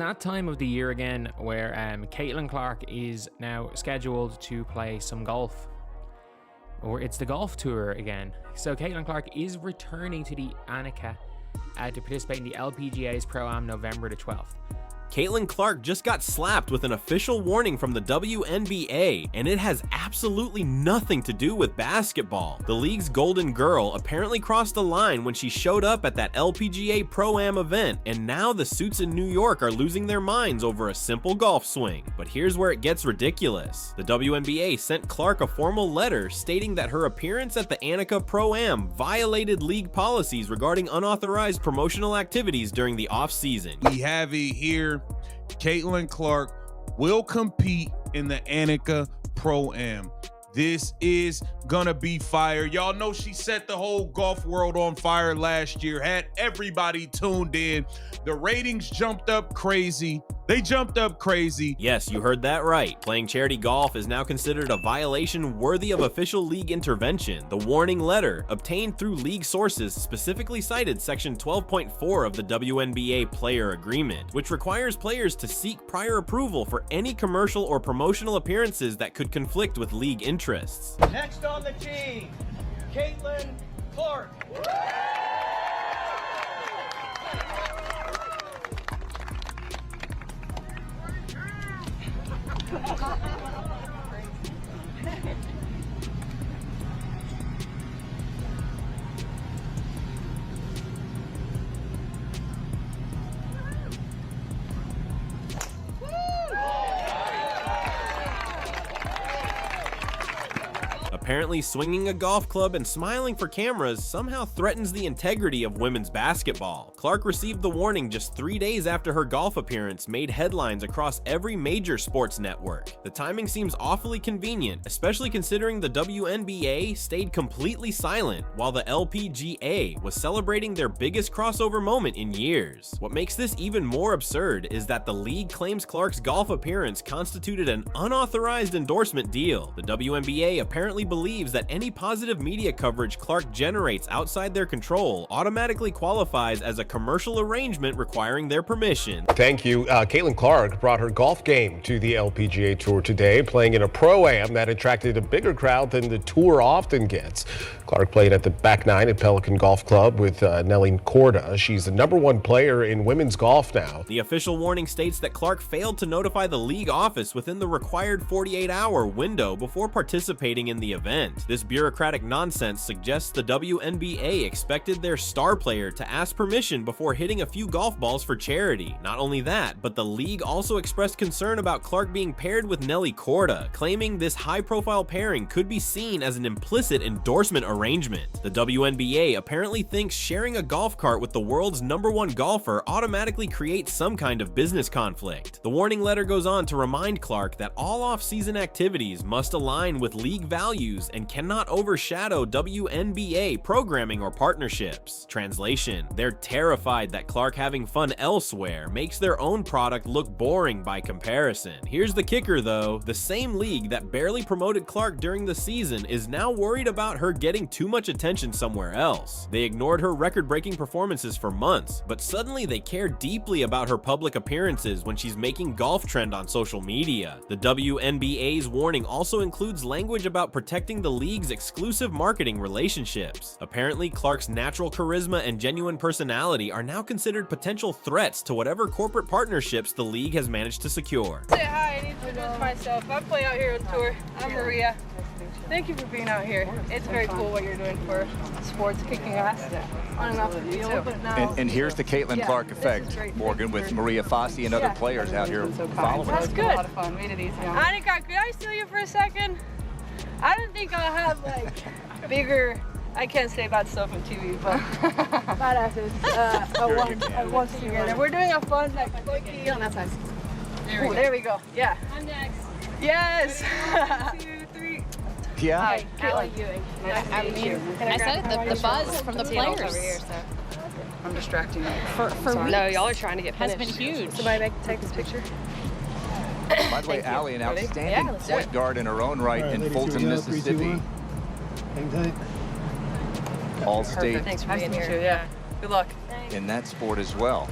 That time of the year again where Caitlin Clark is now scheduled to play some golf, or it's the golf tour again. So Caitlin Clark is returning to the ANNIKA to participate in the LPGA's Pro-Am November the 12th. Caitlin Clark just got slapped with an official warning from the WNBA, and it has absolutely nothing to do with basketball. The league's golden girl apparently crossed the line when she showed up at that LPGA Pro-Am event, and now the suits in New York are losing their minds over a simple golf swing. But here's where it gets ridiculous. The WNBA sent Clark a formal letter stating that her appearance at the ANNIKA Pro-Am violated league policies regarding unauthorized promotional activities during the off-season. We have it here. Caitlin Clark will compete in the ANNIKA Pro-Am. This is gonna be fire. Y'all know she set the whole golf world on fire last year, had everybody tuned in. The ratings jumped up crazy. They jumped up crazy. Yes, you heard that right. Playing charity golf is now considered a violation worthy of official league intervention. The warning letter, obtained through league sources, specifically cited Section 12.4 of the WNBA Player Agreement, which requires players to seek prior approval for any commercial or promotional appearances that could conflict with league interests. Next on the tee, Caitlin Clark. Apparently, swinging a golf club and smiling for cameras somehow threatens the integrity of women's basketball. Clark received the warning just 3 days after her golf appearance made headlines across every major sports network. The timing seems awfully convenient, especially considering the WNBA stayed completely silent while the LPGA was celebrating their biggest crossover moment in years. What makes this even more absurd is that the league claims Clark's golf appearance constituted an unauthorized endorsement deal. The WNBA apparently believes that any positive media coverage Clark generates outside their control automatically qualifies as a commercial arrangement requiring their permission. Thank you. Caitlin Clark brought her golf game to the LPGA Tour today, playing in a Pro-Am that attracted a bigger crowd than the tour often gets. Clark played at the back nine at Pelican Golf Club with Nelly Korda. She's the #1 player in women's golf now. The official warning states that Clark failed to notify the league office within the required 48-hour window before participating in the event. This bureaucratic nonsense suggests the WNBA expected their star player to ask permission before hitting a few golf balls for charity. Not only that, but the league also expressed concern about Clark being paired with Nelly Korda, claiming this high-profile pairing could be seen as an implicit endorsement arrangement. The WNBA apparently thinks sharing a golf cart with the world's #1 golfer automatically creates some kind of business conflict. The warning letter goes on to remind Clark that all off-season activities must align with league values and cannot overshadow WNBA programming or partnerships. Translation: they're terrified that Clark having fun elsewhere makes their own product look boring by comparison. Here's the kicker though, the same league that barely promoted Clark during the season is now worried about her getting too much attention somewhere else. They ignored her record-breaking performances for months, but suddenly they care deeply about her public appearances when she's making golf trend on social media. The WNBA's warning also includes language about protecting the league's exclusive marketing relationships. Apparently, Clark's natural charisma and genuine personality are now considered potential threats to whatever corporate partnerships the league has managed to secure. Say hi, I need to introduce myself. I play out here on tour. I'm Maria. Thank you for being out here. It's very cool what you're doing for sports, kicking ass on and off the field. But now, and here's the Caitlin Clark effect, Morgan, with Maria Fossey and other players out here following. That's good. A lot of fun. Made it easy. Annika, could I steal you for a second? I don't think I'll have like bigger. I can't say bad stuff on TV, but badasses. Once together. We're doing a fun like quickie on that side. There we go. Yeah. I'm next. Yes. 1, 2, 3. Yeah. Hi, Caitlin. I said it, the buzz from the players over here, so. I'm distracting you. For weeks. No, y'all are trying to get has finished. been huge. Somebody take this picture. By the way, Allie, an outstanding point guard in her own right in Fulton, Mississippi. All-state Thanks for being here. Yeah. Good luck. in that sport as well.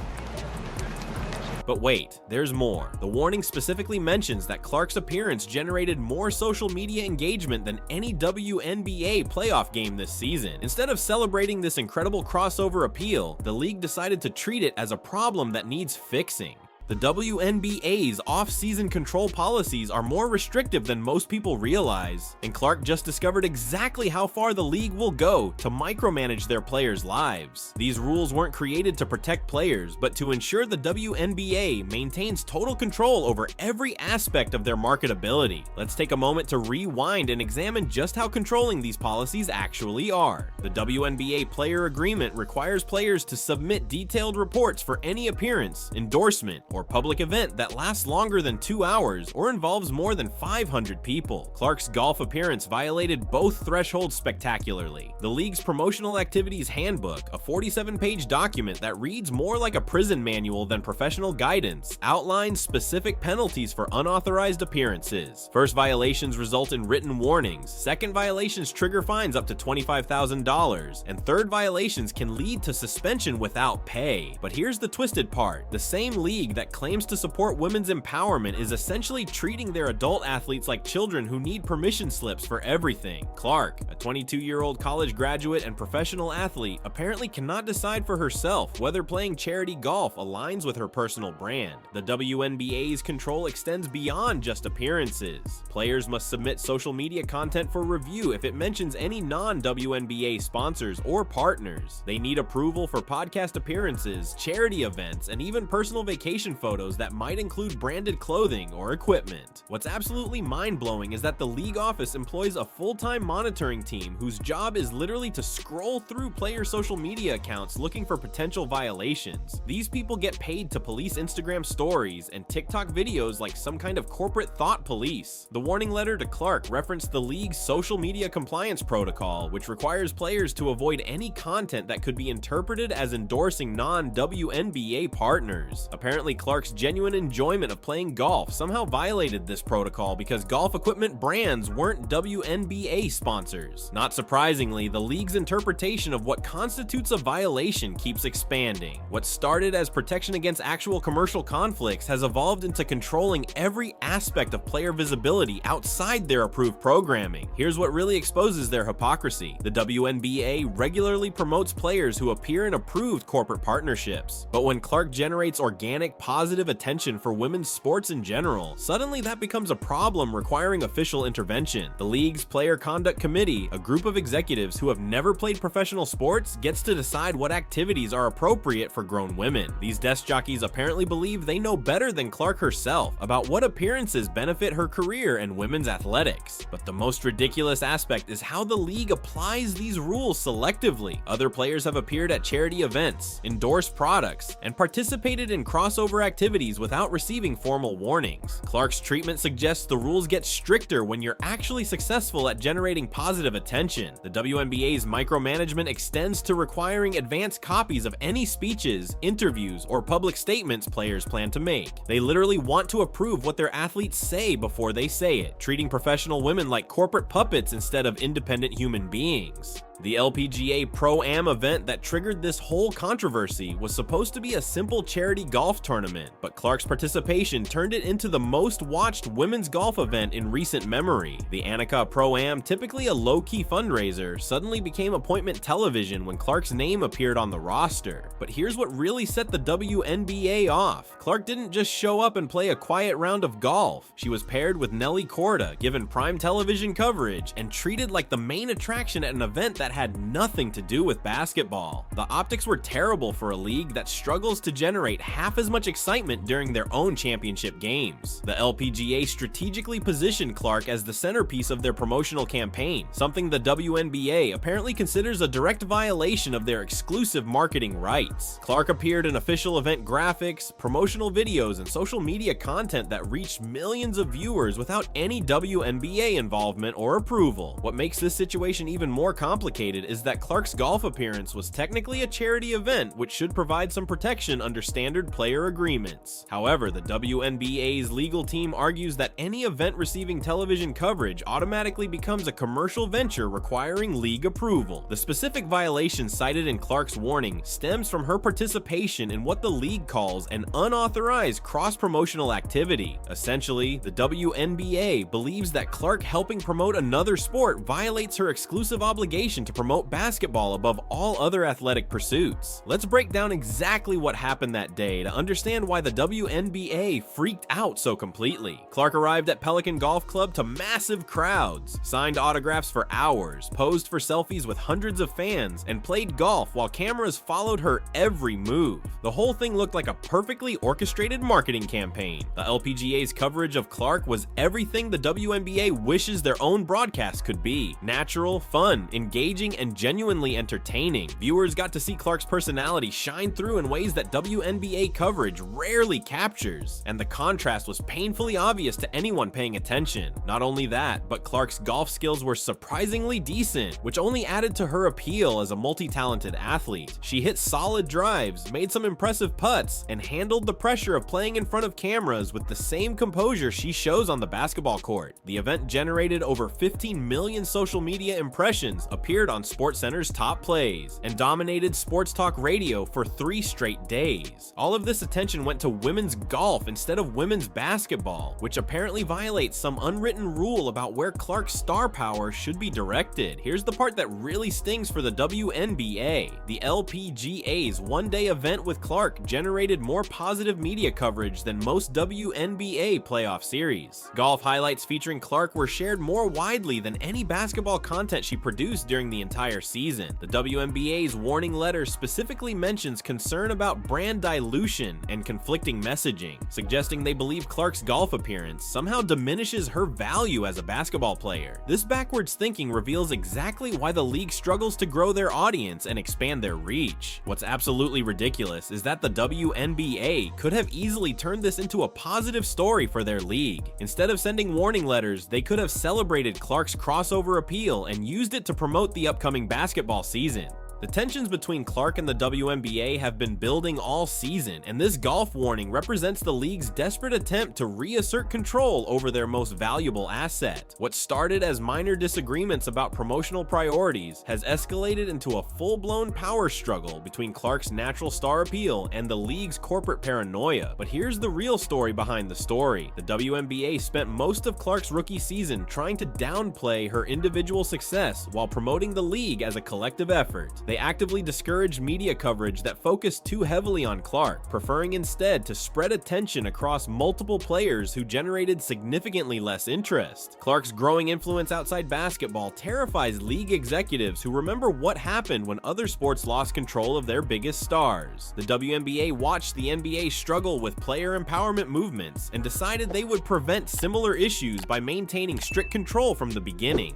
But wait, there's more. The warning specifically mentions that Clark's appearance generated more social media engagement than any WNBA playoff game this season. Instead of celebrating this incredible crossover appeal, the league decided to treat it as a problem that needs fixing. The WNBA's off-season control policies are more restrictive than most people realize, and Clark just discovered exactly how far the league will go to micromanage their players' lives. These rules weren't created to protect players, but to ensure the WNBA maintains total control over every aspect of their marketability. Let's take a moment to rewind and examine just how controlling these policies actually are. The WNBA Player Agreement requires players to submit detailed reports for any appearance, endorsement, or public event that lasts longer than 2 hours or involves more than 500 people. Clark's golf appearance violated both thresholds spectacularly. The league's promotional activities handbook, a 47-page document that reads more like a prison manual than professional guidance, outlines specific penalties for unauthorized appearances. First violations result in written warnings, second violations trigger fines up to $25,000, and third violations can lead to suspension without pay. But here's the twisted part. The same league that claims to support women's empowerment is essentially treating their adult athletes like children who need permission slips for everything. Clark, a 22-year-old college graduate and professional athlete, apparently cannot decide for herself whether playing charity golf aligns with her personal brand. The WNBA's control extends beyond just appearances. Players must submit social media content for review if it mentions any non-WNBA sponsors or partners. They need approval for podcast appearances, charity events, and even personal vacation photos that might include branded clothing or equipment. What's absolutely mind-blowing is that the league office employs a full-time monitoring team whose job is literally to scroll through player social media accounts looking for potential violations. These people get paid to police Instagram stories and TikTok videos like some kind of corporate thought police. The warning letter to Clark referenced the league's social media compliance protocol, which requires players to avoid any content that could be interpreted as endorsing non-WNBA partners. Apparently, Clark's genuine enjoyment of playing golf somehow violated this protocol because golf equipment brands weren't WNBA sponsors. Not surprisingly, the league's interpretation of what constitutes a violation keeps expanding. What started as protection against actual commercial conflicts has evolved into controlling every aspect of player visibility outside their approved programming. Here's what really exposes their hypocrisy. The WNBA regularly promotes players who appear in approved corporate partnerships, but when Clark generates organic, positive attention for women's sports in general, suddenly that becomes a problem requiring official intervention. The league's Player Conduct Committee, a group of executives who have never played professional sports, gets to decide what activities are appropriate for grown women. These desk jockeys apparently believe they know better than Clark herself about what appearances benefit her career and women's athletics. But the most ridiculous aspect is how the league applies these rules selectively. Other players have appeared at charity events, endorsed products, and participated in crossover activities without receiving formal warnings. Clark's treatment suggests the rules get stricter when you're actually successful at generating positive attention. The WNBA's micromanagement extends to requiring advanced copies of any speeches, interviews, or public statements players plan to make. They literally want to approve what their athletes say before they say it, treating professional women like corporate puppets instead of independent human beings. The LPGA Pro-Am event that triggered this whole controversy was supposed to be a simple charity golf tournament, but Clark's participation turned it into the most watched women's golf event in recent memory. The ANNIKA Pro-Am, typically a low-key fundraiser, suddenly became appointment television when Clark's name appeared on the roster. But here's what really set the WNBA off. Clark didn't just show up and play a quiet round of golf. She was paired with Nelly Korda, given prime television coverage, and treated like the main attraction at an event that had nothing to do with basketball. The optics were terrible for a league that struggles to generate half as much excitement during their own championship games. The LPGA strategically positioned Clark as the centerpiece of their promotional campaign, something the WNBA apparently considers a direct violation of their exclusive marketing rights. Clark appeared in official event graphics, promotional videos, and social media content that reached millions of viewers without any WNBA involvement or approval. What makes this situation even more complicated complicated is that Clark's golf appearance was technically a charity event, which should provide some protection under standard player agreements. However, the WNBA's legal team argues that any event receiving television coverage automatically becomes a commercial venture requiring league approval. The specific violation cited in Clark's warning stems from her participation in what the league calls an unauthorized cross-promotional activity. Essentially, the WNBA believes that Clark helping promote another sport violates her exclusive obligation to promote basketball above all other athletic pursuits. Let's break down exactly what happened that day to understand why the WNBA freaked out so completely. Clark arrived at Pelican Golf Club to massive crowds, signed autographs for hours, posed for selfies with hundreds of fans, and played golf while cameras followed her every move. The whole thing looked like a perfectly orchestrated marketing campaign. The LPGA's coverage of Clark was everything the WNBA wishes their own broadcast could be. Natural, fun, engaging, and genuinely entertaining. Viewers got to see Clark's personality shine through in ways that WNBA coverage rarely captures, and the contrast was painfully obvious to anyone paying attention. Not only that, but Clark's golf skills were surprisingly decent, which only added to her appeal as a multi-talented athlete. She hit solid drives, made some impressive putts, and handled the pressure of playing in front of cameras with the same composure she shows on the basketball court. The event generated over 15 million social media impressions, appeared on SportsCenter's top plays, and dominated sports talk radio for 3 straight days. All of this attention went to women's golf instead of women's basketball, which apparently violates some unwritten rule about where Clark's star power should be directed. Here's the part that really stings for the WNBA. The LPGA's one-day event with Clark generated more positive media coverage than most WNBA playoff series. Golf highlights featuring Clark were shared more widely than any basketball content she produced during the entire season. The WNBA's warning letter specifically mentions concern about brand dilution and conflicting messaging, suggesting they believe Clark's golf appearance somehow diminishes her value as a basketball player. This backwards thinking reveals exactly why the league struggles to grow their audience and expand their reach. What's absolutely ridiculous is that the WNBA could have easily turned this into a positive story for their league. Instead of sending warning letters, they could have celebrated Clark's crossover appeal and used it to promote the upcoming basketball season. The tensions between Clark and the WNBA have been building all season, and this golf warning represents the league's desperate attempt to reassert control over their most valuable asset. What started as minor disagreements about promotional priorities has escalated into a full-blown power struggle between Clark's natural star appeal and the league's corporate paranoia. But here's the real story behind the story. The WNBA spent most of Clark's rookie season trying to downplay her individual success while promoting the league as a collective effort. They actively discouraged media coverage that focused too heavily on Clark, preferring instead to spread attention across multiple players who generated significantly less interest. Clark's growing influence outside basketball terrifies league executives who remember what happened when other sports lost control of their biggest stars. The WNBA watched the NBA struggle with player empowerment movements and decided they would prevent similar issues by maintaining strict control from the beginning.